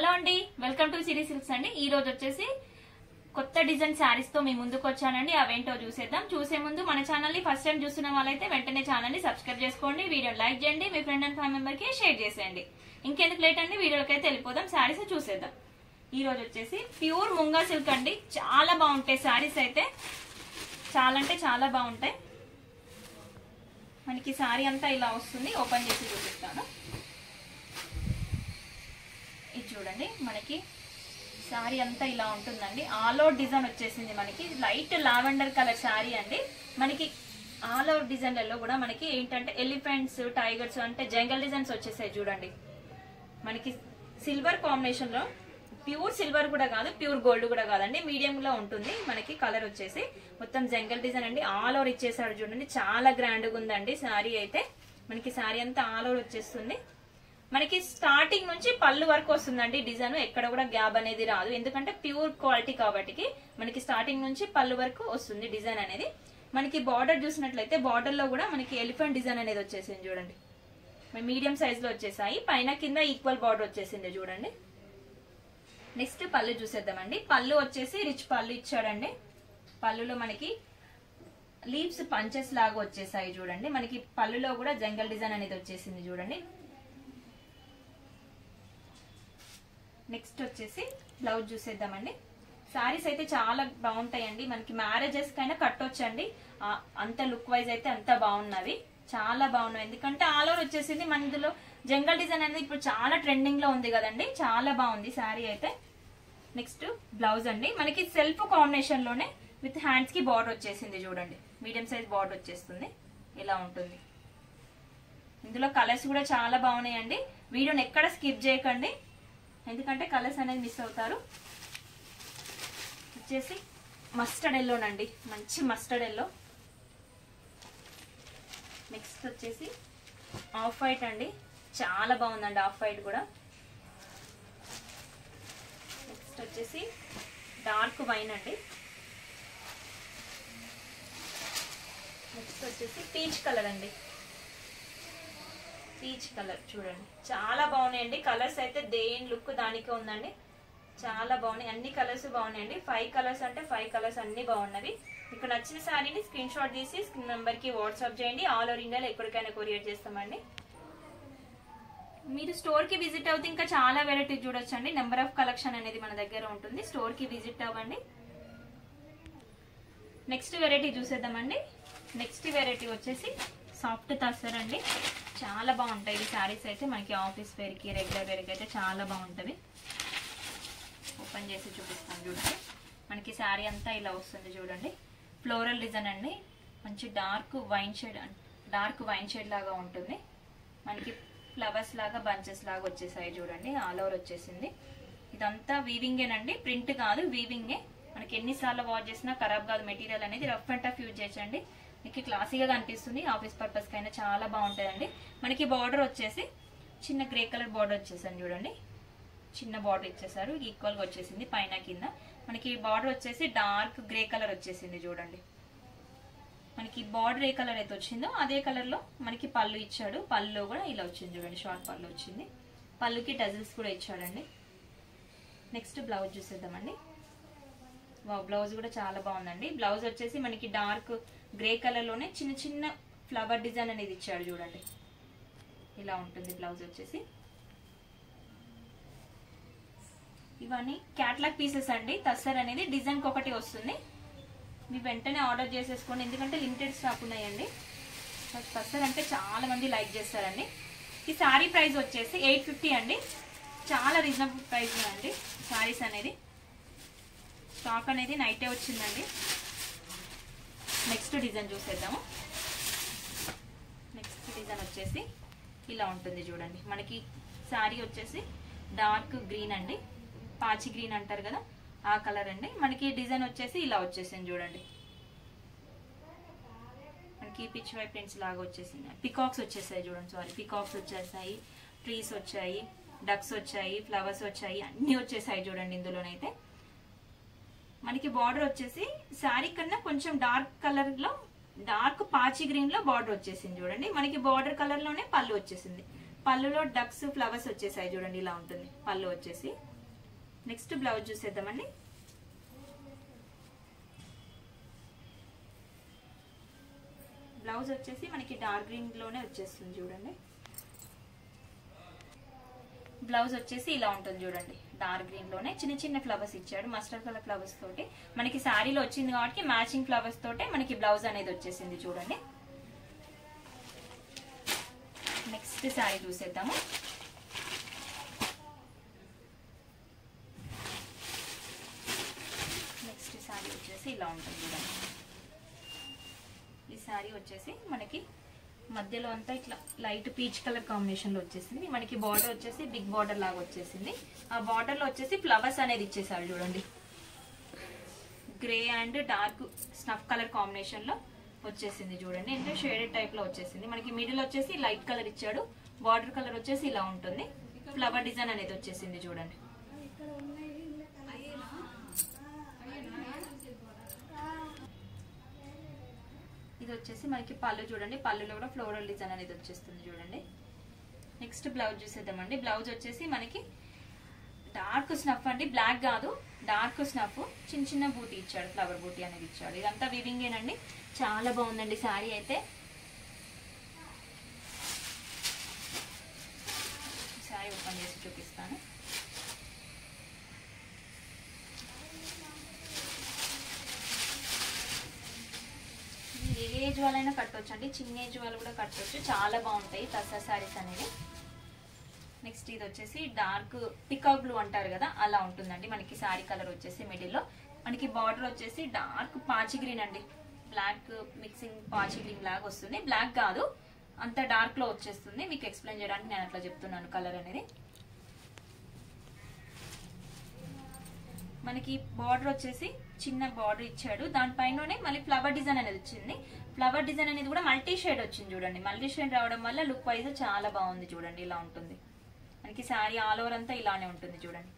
Hello అండి, welcome to Siri silks అండి. ఈ రోజు వచ్చేసి కొత్త డిజైన్ శారీస్ తో మీ ముందుకు వచ్చానండి. అవేంటో చూసేద్దాం. చూసే ముందు మన ఛానల్ ని ఫస్ట్ టైం చూస్తున్న వాళ్ళైతే వెంటనే ఛానల్ ని సబ్స్క్రైబ్ చేసుకోండి, వీడియో లైక్ చేయండి, మీ ఫ్రెండ్ అండ్ ఫ్యామిలీ మెంబర్ కి షేర్ చేసేయండి. ఇంకెందుకు లేట్ అండి, వీడియోకి అయితే వెళ్ళిపోదాం. శారీస్ చూసేద్దాం. ఈ రోజు వచ్చేసి ప్యూర్ ముంగా సిల్క్ అండి. చాలా బాగుంటాయి శారీస్ అయితే, చాలా అంటే చాలా బాగుంటాయి. మనకి శారీ అంతా ఇలా వస్తుంది. ఓపెన్ చేసి చూపిస్తాను. ఇది చూడండి, మనకి శారీ అంతా ఇలా ఉంటుందండి. ఆల్ ఓవర్ డిజైన్ వచ్చేసింది. మనకి లైట్ లావెండర్ కలర్ శారీ అండి. మనకి ఆల్ ఓవర్ డిజైన్లలో కూడా మనకి ఏంటంటే ఎలిఫెంట్స్, టైగర్స్ అంటే జంగల్ డిజైన్స్ వచ్చేసాయి చూడండి. మనకి సిల్వర్ కాంబినేషన్ లో, ప్యూర్ సిల్వర్ కూడా కాదు, ప్యూర్ గోల్డ్ కూడా కాదండి, మీడియం లో ఉంటుంది. మనకి కలర్ వచ్చేసి మొత్తం జంగల్ డిజైన్ అండి. ఆల్ ఓవర్ ఇచ్చేసాడు చూడండి, చాలా గ్రాండ్ గా ఉందండి శారీ అయితే. మనకి శారీ అంతా ఆల్ ఓవర్ వచ్చేస్తుంది. మనకి స్టార్టింగ్ నుంచి పళ్ళు వరకు వస్తుందండి డిజైన్. ఎక్కడ కూడా గ్యాప్ అనేది రాదు, ఎందుకంటే ప్యూర్ క్వాలిటీ కాబట్టి మనకి స్టార్టింగ్ నుంచి పళ్ళు వరకు వస్తుంది డిజైన్ అనేది. మనకి బార్డర్ చూసినట్లయితే బార్డర్ లో కూడా మనకి ఎలిఫెంట్ డిజైన్ అనేది వచ్చేసింది చూడండి. మీడియం సైజ్ లో వచ్చేసాయి. పైన కింద ఈక్వల్ బార్డర్ వచ్చేసింది చూడండి. నెక్స్ట్ పళ్ళు చూసేద్దామండి. పళ్ళు వచ్చేసి రిచ్ పళ్ళు ఇచ్చాడండి. పళ్ళులో మనకి లీవ్స్ పంచెస్ లాగా వచ్చేసాయి చూడండి. మనకి పళ్ళులో కూడా జంగల్ డిజైన్ అనేది వచ్చేసింది చూడండి. నెక్స్ట్ వచ్చేసి బ్లౌజ్ చూసేద్దామండి. శారీస్ అయితే చాలా బాగుంటాయండి. మనకి మ్యారేజెస్ కైనా కట్టొచ్చండి. అంత లుక్ వైజ్ అయితే అంత బాగున్నవి, చాలా బాగున్నాయి. ఎందుకంటే ఆల్ ఓవర్ వచ్చేసింది. మన ఇందులో జంగల్ డిజైన్ అనేది ఇప్పుడు చాలా ట్రెండింగ్ లో ఉంది కదండి, చాలా బాగుంది శారీ అయితే. నెక్స్ట్ బ్లౌజ్ అండి. మనకి సెల్ఫ్ కాంబినేషన్ లోనే విత్ హ్యాండ్స్ కి బార్డర్ వచ్చేసింది చూడండి. మీడియం సైజ్ బార్డర్ వచ్చేస్తుంది, ఇలా ఉంటుంది. ఇందులో కలర్స్ కూడా చాలా బాగున్నాయండి. వీడియోని ఎక్కడ స్కిప్ చేయకండి, ఎందుకంటే కలర్స్ అనేది మిస్ అవుతారు. వచ్చేసి మస్టర్డ్ ఎల్లోనండి, మంచి మస్టర్డ్ ఎల్లో. నెక్స్ట్ వచ్చేసి ఆఫ్ వైట్ అండి, చాలా బాగుందండి ఆఫ్ వైట్ కూడా. నెక్స్ట్ వచ్చేసి డార్క్ వైన్ అండి. నెక్స్ట్ వచ్చేసి పీచ్ కలర్ అండి. పీచ్ కలర్ చూడండి, చాలా బాగున్నాయండి. కలర్స్ అయితే దేని లుక్ దానికే ఉందండి, చాలా బాగున్నాయి. అన్ని కలర్స్ బాగున్నాయండి. 5 కలర్స్ అంటే 5 కలర్స్ అన్ని బాగున్నవి. మీకు నచ్చిన శారీని స్క్రీన్ షాట్ తీసి స్క్రీన్ నెంబర్ కి వాట్సాప్ చేయండి. ఆల్ ఓవర్ ఇండియాలో ఎక్కడికైనా కొరియర్ చేస్తామండి. మీరు స్టోర్ కి విజిట్ అవుతే ఇంకా చాలా వెరైటీ చూడొచ్చండి. నెంబర్ ఆఫ్ కలెక్షన్ అనేది మన దగ్గర ఉంటుంది. స్టోర్ కి విజిట్ అవ్వండి. నెక్స్ట్ వెరైటీ చూసేద్దామండి. నెక్స్ట్ వెరైటీ వచ్చేసి సాఫ్ట్ తస్సర్ అండి. చాలా బాగుంటాయి ఈ శారీస్ అయితే. మనకి ఆఫీస్ వేర్ కి, రెగ్యులర్ వేర్ కి అయితే చాలా బాగుంటది. ఓపెన్ చేసి చూపిస్తాను చూడండి. మనకి శారీ అంతా ఇలా వస్తుంది చూడండి. ఫ్లోరల్ డిజైన్ అండి. మంచి డార్క్ వైన్ షేడ్ లాగా ఉంటుంది. మనకి ఫ్లవర్స్ లాగా, బంచెస్ లాగా వచ్చేసాయి చూడండి. ఆల్ ఓవర్ వచ్చేసింది. ఇదంతా వీవింగేనండి, ప్రింట్ కాదు, వీవింగే. మనకి ఎన్నిసార్లు వాష్ చేసినా ఖరాబ్ కాదు. మెటీరియల్ అనేది రఫ్ అండ్ టఫ్ యూజ్ చేయొచ్చండి. మీకు క్లాసీగా కనిపిస్తుంది. ఆఫీస్ పర్పస్ కైనా చాలా బాగుంటుందండి. మనకి బార్డర్ వచ్చేసి చిన్న గ్రే కలర్ బార్డర్ వచ్చేసాను చూడండి. చిన్న బార్డర్ ఇచ్చేసారు, ఈక్వల్ గా వచ్చేసింది పైన కింద. మనకి బార్డర్ వచ్చేసి డార్క్ గ్రే కలర్ వచ్చేసింది చూడండి. మనకి బార్డర్ ఏ కలర్ అయితే వచ్చిందో అదే కలర్ లో మనకి పళ్ళు ఇచ్చాడు. పళ్ళు కూడా ఇలా వచ్చింది చూడండి, షార్ట్ పళ్ళు వచ్చింది. పళ్ళుకి టజిల్స్ కూడా ఇచ్చాడండి. నెక్స్ట్ బ్లౌజ్ చూసేద్దామండి. బ్లౌజ్ కూడా చాలా బాగుందండి. బ్లౌజ్ వచ్చేసి మనకి డార్క్ గ్రే కలర్ లోనే చిన్న చిన్న ఫ్లవర్ డిజైన్ అనేది ఇచ్చాడు చూడండి. ఇలా ఉంటుంది బ్లౌజ్ వచ్చేసి. ఇవన్నీ క్యాట్లాగ్ పీసెస్ అండి. తస్సర్ అనేది డిజైన్ కి ఒకటి వస్తుంది. మీరు వెంటనే ఆర్డర్ చేసేసుకోండి, ఎందుకంటే లిమిటెడ్ స్టాక్ ఉన్నాయండి. తస్సర్ అంటే చాలా మంది లైక్ చేస్తారండి. ఈ శారీ ప్రైస్ వచ్చేసి 850 అండి. చాలా రీజనబుల్ ప్రైస్ అండి శారీస్ అనేది. స్టాక్ అనేది నైటే వచ్చిందండి. నెక్స్ట్ డిజైన్ చూసేద్దాము. నెక్స్ట్ డిజైన్ వచ్చేసి ఇలా ఉంటుంది చూడండి. మనకి శారీ వచ్చేసి డార్క్ గ్రీన్ అండి, పాచి గ్రీన్ అంటారు కదా, ఆ కలర్ అండి. మనకి డిజైన్ వచ్చేసి ఇలా వచ్చేసింది చూడండి. మనకి పిచ్ వై ప్రింట్స్ లాగా వచ్చేసింది. పికాక్స్ వచ్చేసాయి చూడండి. సారీ, పికాక్స్ వచ్చేసాయి, ట్రీస్ వచ్చాయి, డక్స్ వచ్చాయి, ఫ్లవర్స్ వచ్చాయి, అన్ని వచ్చేసాయి చూడండి. ఇందులోనైతే మనకి బార్డర్ వచ్చేసి శారీ కన్నా కొంచెం డార్క్ కలర్ లో, డార్క్ పాచి గ్రీన్ లో బార్డర్ వచ్చేసింది చూడండి. మనకి బార్డర్ కలర్ లోనే పళ్ళు వచ్చేసింది. పళ్ళులో డక్స్ ఫ్లవర్స్ వచ్చేసాయి చూడండి, ఇలా ఉంటుంది పళ్ళు వచ్చేసి. నెక్స్ట్ బ్లౌజ్ చూసేద్దామండి. బ్లౌజ్ వచ్చేసి మనకి డార్క్ గ్రీన్ లోనే వచ్చేస్తుంది చూడండి. బ్లౌజ్ వచ్చేసి ఇలా ఉంటుంది చూడండి, డార్క్ గ్రీన్ లోనే చిన్న చిన్న ఫ్లవర్స్ ఇచ్చాడు, మస్టర్డ్ కలర్ ఫ్లవర్స్ తోటి. మనకి శారీలో వచ్చింది కాబట్టి మ్యాచింగ్ ఫ్లవర్స్ తోటే మనకి బ్లౌజ్ అనేది వచ్చేసింది చూడండి. నెక్స్ట్ శారీ చూసేద్దాము. నెక్స్ట్ శారీ వచ్చేసి ఇలా ఉంటుంది చూడండి. ఈ శారీ వచ్చేసి మనకి మధ్యలో అంతా ఇట్లా లైట్ పీచ్ కలర్ కాంబినేషన్ లో వచ్చేసింది. మనకి బార్డర్ వచ్చేసి బిగ్ బార్డర్ లాగా వచ్చేసింది. ఆ బార్డర్ లో వచ్చేసి ఫ్లవర్స్ అనేది ఇచ్చేసాడు చూడండి. Grey and dark snuff colour combination లో వచ్చేసింది చూడండి. అంటే షేడెడ్ టైప్ లో వచ్చేసింది. మనకి మిడిల్ వచ్చేసి లైట్ కలర్ ఇచ్చాడు, బార్డర్ కలర్ వచ్చేసి ఇలా ఉంటుంది. ఫ్లవర్ డిజైన్ అనేది వచ్చేసింది చూడండి. ఇది వచ్చేసి మనకి పళ్ళు చూడండి, పళ్ళులో కూడా ఫ్లోరల్ డిజైన్ అనేది వచ్చేస్తుంది చూడండి. నెక్స్ట్ బ్లౌజ్ చూసేద్దామండి. బ్లౌజ్ వచ్చేసి మనకి డార్క్ స్నఫ్ అండి, బ్లాక్ కాదు, డార్క్ స్నఫ్. చిన్న చిన్న బూటీ ఇచ్చాడు, ఫ్లవర్ బూటీ అనేది ఇచ్చాడు. ఇదంతా వీవింగ్ ఏనండి, చాలా బాగుందండి శారీ అయితే. శారీ ఓపెన్ చేసి చూపిస్తాను. ఏ ఏజ్ వాళ్ళైనా కట్టవచ్చు అండి, చిన్న ఏజ్ వాళ్ళు కూడా కట్టవచ్చు. చాలా బాగుంటాయి టస్సర్ శారీస్ అనేవి. నెక్స్ట్ ఇది వచ్చేసి డార్క్ పికాక్ బ్లూ అంటారు కదా, అలా ఉంటుందండి. మనకి శారీ కలర్ వచ్చేసి మిడిల్ లో మనకి బార్డర్ వచ్చేసి డార్క్ పాచి గ్రీన్ అండి, బ్లాక్ మిక్సింగ్ పాచి గ్రీన్ లాగా వస్తుంది. బ్లాక్ కాదు, అంత డార్క్ లో వచ్చేస్తుంది. మీకు ఎక్స్ప్లెయిన్ చేయడానికి నేను అట్లా చెప్తున్నాను కలర్ అనేది. మనకి బార్డర్ వచ్చేసి చిన్న బార్డర్ ఇచ్చాడు, దానిపైననే మళ్ళీ ఫ్లవర్ డిజైన్ అనేది వచ్చింది. ఫ్లవర్ డిజైన్ అనేది కూడా మల్టీ షేడ్ వచ్చింది చూడండి. మల్టీ షేడ్ రావడం వల్ల లుక్ వైజ్ చాలా బాగుంది చూడండి. ఇలా ఉంటుంది మనకి శారీ ఆల్ ఓవర్ అంతా ఇలానే ఉంటుంది చూడండి.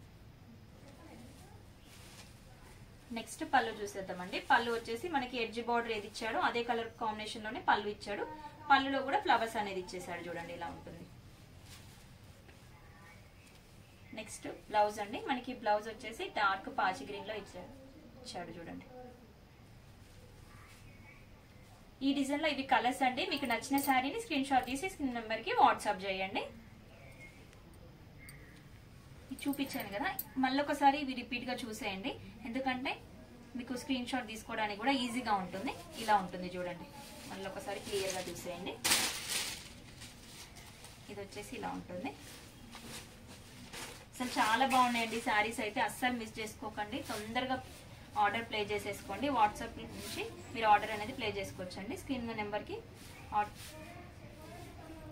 నెక్స్ట్ పళ్ళు చూసేద్దామండి. పళ్ళు వచ్చేసి మనకి ఎడ్జ్ బార్డర్ ఏది ఇచ్చాడో అదే కలర్ కాంబినేషన్ లోనే పళ్ళు ఇచ్చాడు. పళ్ళులో కూడా ఫ్లవర్స్ అనేది ఇచ్చేసాడు చూడండి. ఇలా ఉంటుంది. నెక్స్ట్ బ్లౌజ్ అండి. మనకి బ్లౌజ్ వచ్చేసి డార్క్ పాచి గ్రీన్ లో ఇచ్చాడు చూడండి. ఈ డిజైన్ లో ఇవి కలర్స్ అండి. మీకు నచ్చిన శారీని స్క్రీన్ షాట్ తీసి స్క్రీన్ నెంబర్ కి వాట్సాప్ చేయండి. చూపించాను కదా, మళ్ళీ ఒకసారి ఇవి రిపీట్ గా చూసేయండి, ఎందుకంటే మీకు స్క్రీన్ షాట్ తీసుకోవడానికి కూడా ఈజీగా ఉంటుంది. ఇలా ఉంటుంది చూడండి. మళ్ళీ ఒకసారి క్లియర్ గా చూసేయండి. ఇది వచ్చేసి ఇలా ఉంటుంది. అసలు చాలా బాగున్నాయండి శారీస్ అయితే, అస్సలు మిస్ చేసుకోకండి. తొందరగా ఆర్డర్ ప్లే చేసేసుకోండి. వాట్సాప్ నుంచి మీరు ఆర్డర్ అనేది ప్లే చేసుకోవచ్చండి. స్క్రీన్ నెంబర్కి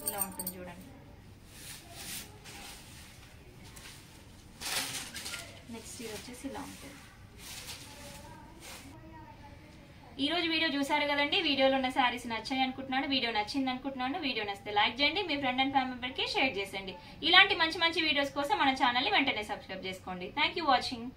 ఇలా ఉంటుంది చూడండి. నెక్స్ట్ ఇది వచ్చేసి ఇలా ఉంటుంది. ఈ రోజు వీడియో చూసారు కదండి. వీడియోలో ఉన్న శారీస్ నచ్చాయి అనుకుంటున్నాను, వీడియో నచ్చింది అనుకుంటున్నాను. వీడియో నచ్చితే లైక్ చేయండి, మీ ఫ్రెండ్ అండ్ ఫ్యామిలీ మెంబర్కి షేర్ చేసేయండి. ఇలాంటి మంచి మంచి వీడియోస్ కోసం మన ఛానల్ని వెంటనే సబ్స్క్రైబ్ చేసుకోండి. Thank you watching.